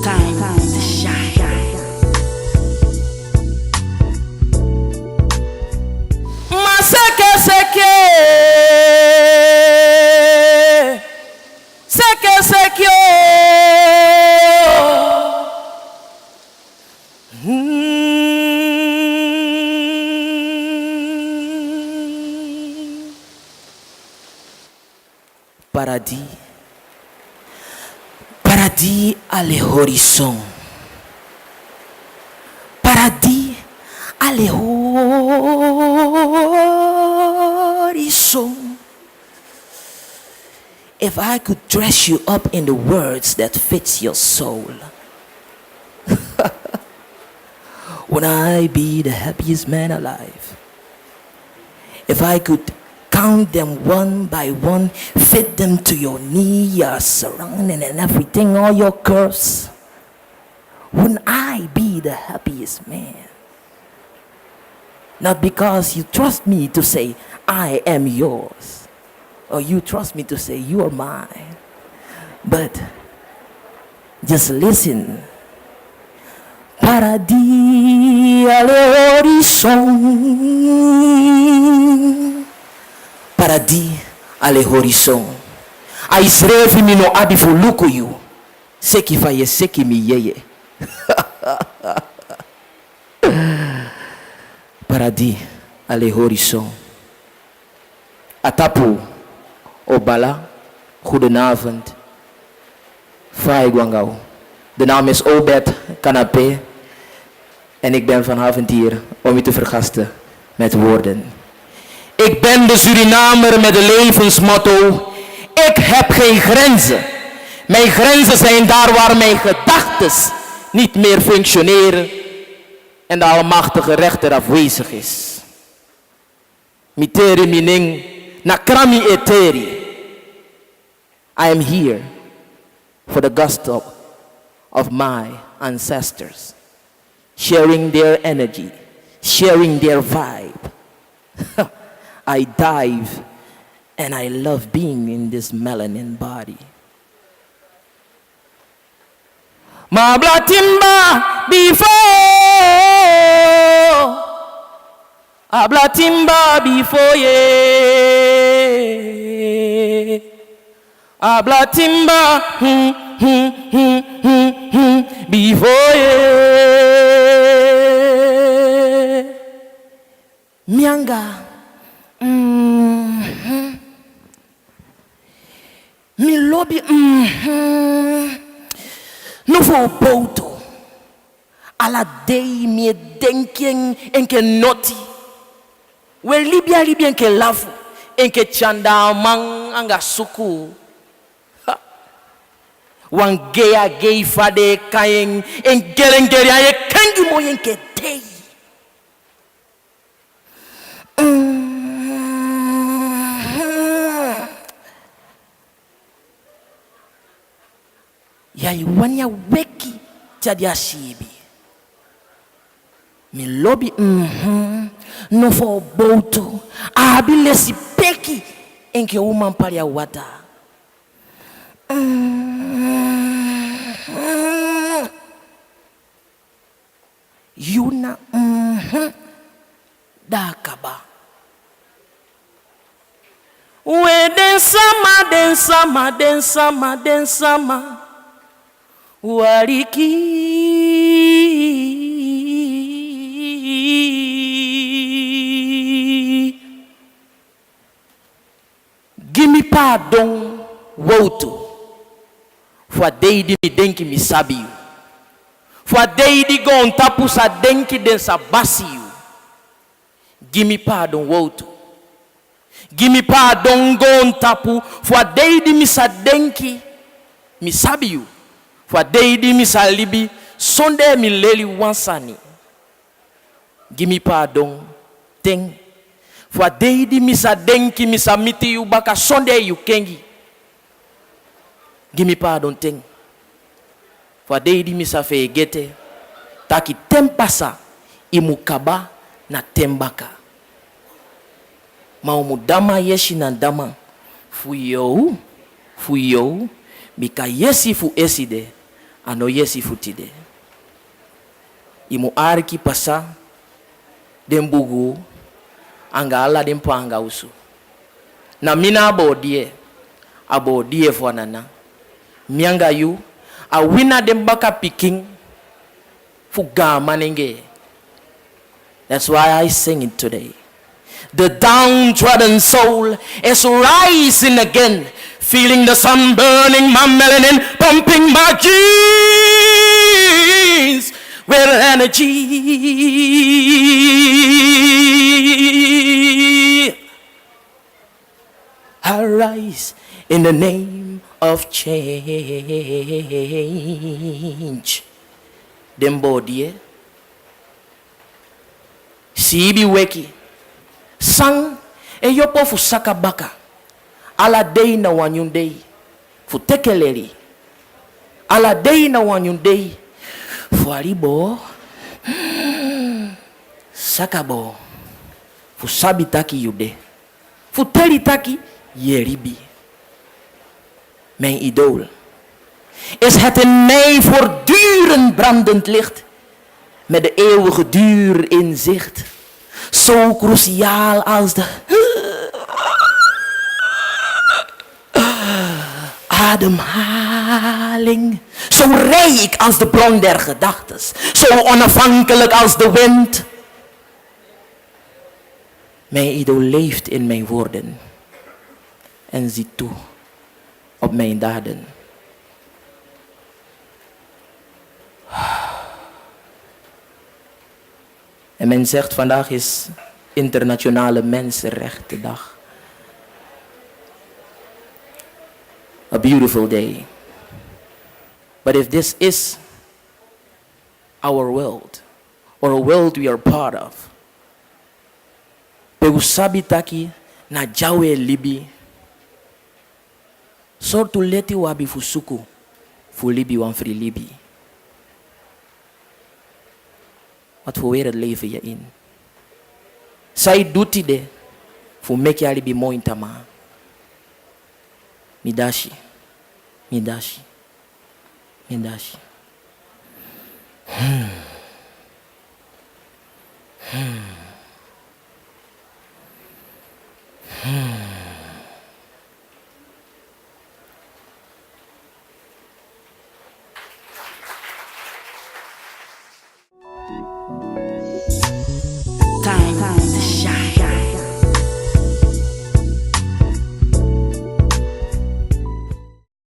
Time to shine. Maseke seke, seke seke Paradis, paradis à l'horizon. Paradis à l'horizon. If I could dress you up in the words that fits your soul, would I be the happiest man alive? If I could count them one by one, fit them to your knee, your surrounding and everything, all your curves, wouldn't I be the happiest man? Not because you trust me to say, I am yours, or you trust me to say, you are mine, but just listen. Paradis à l'horizon. Paradis à l'horizon. Aisrevi mino adifu luku you. Seki faye seki mi yeye. Paradis à l'horizon. Atapu Obala. Goedenavond. Fai Guangao. De naam is Obed Kanapé. En ik ben vanavond hier om u te vergasten met woorden. Ik ben de Surinamer met de levensmotto. Ik heb geen grenzen. Mijn grenzen zijn daar waar mijn gedachtes niet meer functioneren en de almachtige rechter afwezig is. Miteri mining nakrami eteri. I am here for the gusto of my ancestors, sharing their energy, sharing their vibe. I dive and I love being in this melanin body. Mablatimba before, Ablatimba before ye, Ablatimba before ye. Mianga. Mi lobby no for boto ala day mi denken enke noti we libya enke lafu enke chanda mang anga suku wangea gay fade kayen engelengeri aye kengi mo enke day. Yai wanya weki jadi ashibi. Mi lobby no for boto. Abile si peki enke woman pali ya wata. Yuna dakaba. We densama. Wariki give me pardon woto for deidi mi denki mi sabi you for deidi go on tapu sa denki den sa basi you. Give me pardon woto. Give me pardon go on tapu for deidi mi sa denki mi sabi you. For deidi misalibi Sunday mi leli wansani. Give me pardon thing. For deidi misa denki misa miti you baka Sunday you kengi. Give me pardon thing. For deidi misa feegete taki tempasa imukaba na tembaka. Maumudama yeshi na dama. Fuyo Mika yesi fu eside, ano yesi fu tide. Imu arki pasa, den bugu, anga ala den panga usu. Na mina abodie fwanana. Mianga yu, a wina den baka piking, fuga manenge. That's why I sing it today. The downtrodden soul is rising again, feeling the sun burning my melanin, pumping my genes with energy. I rise in the name of change. Dembodie. Sibi weki. Sang eyopo fusaka baka. Ala dei na wanyundei. Futekeleri. Ala dei na wanyundei. Fuaribo. Sakabo. Fusabi taki yude. Futeli taki yeribi. Mijn idool is het in mij voortdurend brandend licht. Met de eeuwige duur in zicht. Zo cruciaal als de ademhaling. Zo rijk als de bron der gedachtes. Zo onafhankelijk als de wind. Mijn idool leeft in mijn woorden. En ziet toe op mijn daden. En men zegt vandaag is Internationale Mensenrechtendag. A beautiful day. But if this is our world, or a world we are part of, Peusabi taki na jawe libi, sortu leti wabi fusuku, fu libi wan free libi. Wat voor wereld leven je in? Zij doet die voor mek je alibi mooi tama. Midashi, midashi, midashi.